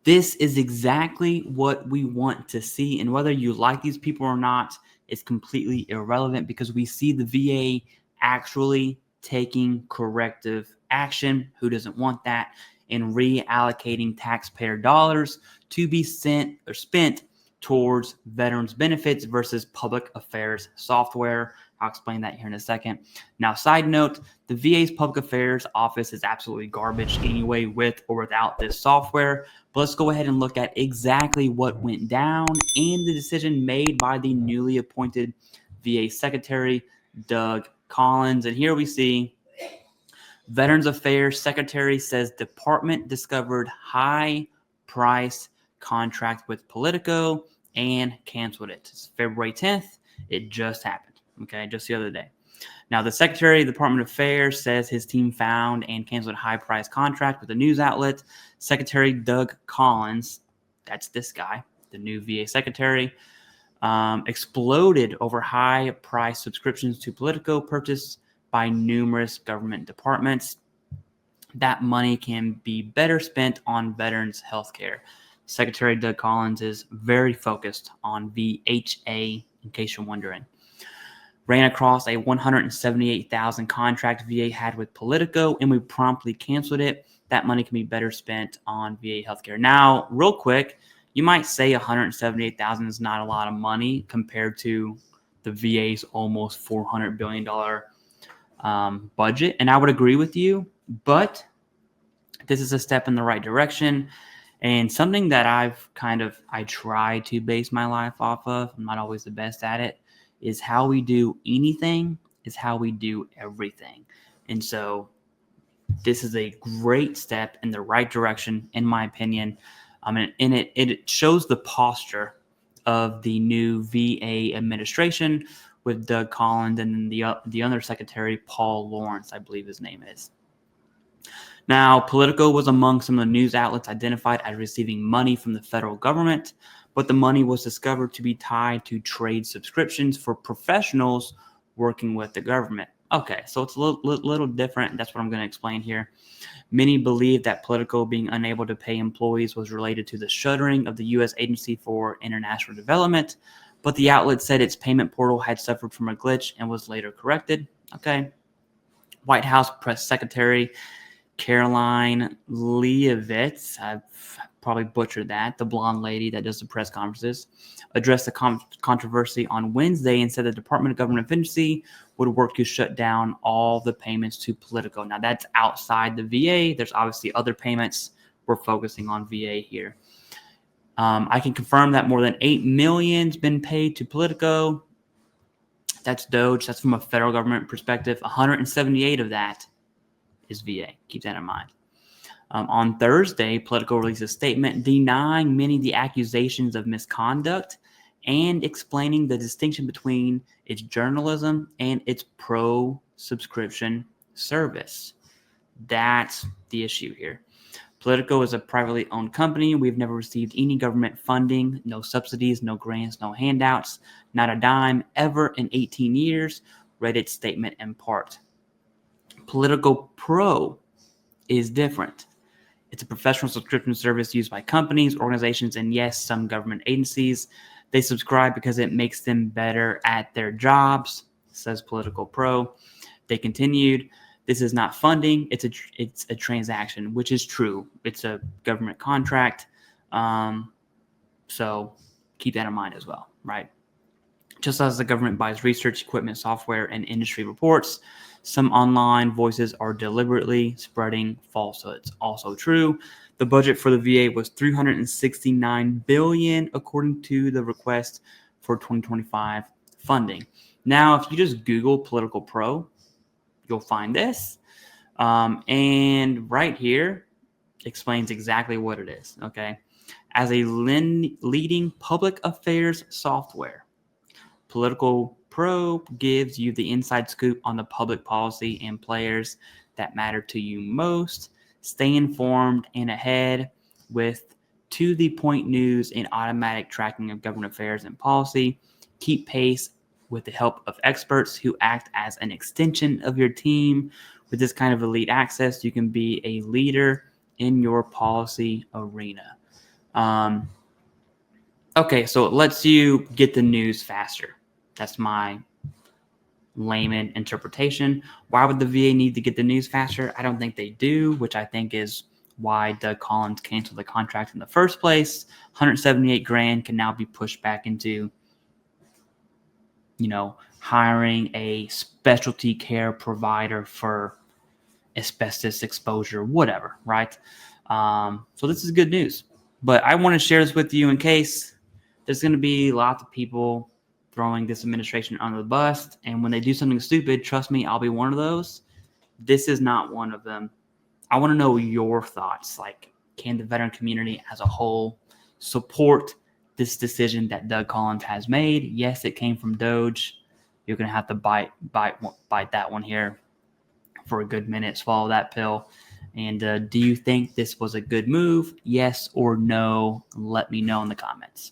This is exactly what we want to see. And whether you like these people or not is completely irrelevant, because we see the VA actually taking corrective action. Who doesn't want that? And reallocating taxpayer dollars to be spent towards veterans benefits versus public affairs software. I'll explain that here in a second. Now, side note, the VA's public affairs office is absolutely garbage anyway, with or without this software. But let's go ahead and look at exactly what went down and the decision made by the newly appointed VA Secretary, Doug Collins. And here we see Veterans Affairs Secretary says department discovered high price contract with Politico and canceled it. It's February 10th. It just happened, okay, just the other day. Now, the Secretary of the Department of Affairs says his team found and canceled a high-priced contract with a news outlet. Secretary Doug Collins, that's this guy, the new VA Secretary, exploded over high-priced subscriptions to Politico purchased by numerous government departments. That money can be better spent on veterans' health care. Secretary Doug Collins is very focused on VHA, in case you're wondering. Ran across a $178,000 contract VA had with Politico, and we promptly canceled it. That money can be better spent on VA healthcare. Now, real quick, you might say $178,000 is not a lot of money compared to the VA's almost $400 billion budget, and I would agree with you, but this is a step in the right direction. And something that I try to base my life off of, I'm not always the best at it, is how we do anything is how we do everything. And so this is a great step in the right direction, in my opinion. And it shows the posture of the new VA administration with Doug Collins and the other secretary, Paul Lawrence, I believe his name is. Now, Politico was among some of the news outlets identified as receiving money from the federal government, but the money was discovered to be tied to trade subscriptions for professionals working with the government. Okay, so it's a little different. That's what I'm going to explain here. Many believe that Politico being unable to pay employees was related to the shuttering of the U.S. Agency for International Development, but the outlet said its payment portal had suffered from a glitch and was later corrected. Okay. White House Press Secretary Caroline Leavitt, I've probably butchered that, the blonde lady that does the press conferences, addressed the controversy on Wednesday and said the Department of Government Efficiency would work to shut down all the payments to Politico. Now, that's outside the VA. There's obviously other payments. We're focusing on VA here. I can confirm that more than $8 million has been paid to Politico. That's Doge. That's from a federal government perspective. 178 of that is VA. Keep that in mind. On Thursday, Politico released a statement denying many of the accusations of misconduct and explaining the distinction between its journalism and its pro-subscription service. That's the issue here. Politico is a privately owned company. We've never received any government funding, no subsidies, no grants, no handouts, not a dime ever in 18 years, read its statement in part. Politico Pro is different. It's a professional subscription service used by companies, organizations, and yes, some government agencies. They subscribe because it makes them better at their jobs, says Politico Pro. They continued, this is not funding, it's a transaction, which is true. It's a government contract. So keep that in mind as well, right? Just as the government buys research equipment, software, and industry reports, some online voices are deliberately spreading falsehoods. Also true. The budget for the VA was $369 billion, according to the request for 2025 funding. Now, if you just Google Politico Pro, you'll find this. And right here explains exactly what it is, okay? As a leading public affairs software, Politico Pro gives you the inside scoop on the public policy and players that matter to you most. Stay informed and ahead with to-the-point news and automatic tracking of government affairs and policy. Keep pace with the help of experts who act as an extension of your team. With this kind of elite access, you can be a leader in your policy arena. Okay, so it lets you get the news faster. That's my layman interpretation. Why would the VA need to get the news faster? I don't think they do, which I think is why Doug Collins canceled the contract in the first place. 178 grand can now be pushed back into, hiring a specialty care provider for asbestos exposure, whatever, right? So this is good news. But I want to share this with you in case there's going to be lots of people throwing this administration under the bus. And when they do something stupid, trust me, I'll be one of those. This is not one of them. I want to know your thoughts. Like, can the veteran community as a whole support this decision that Doug Collins has made? Yes, it came from Doge. You're going to have to bite that one here for a good minute, swallow that pill. And do you think this was a good move? Yes or no? Let me know in the comments.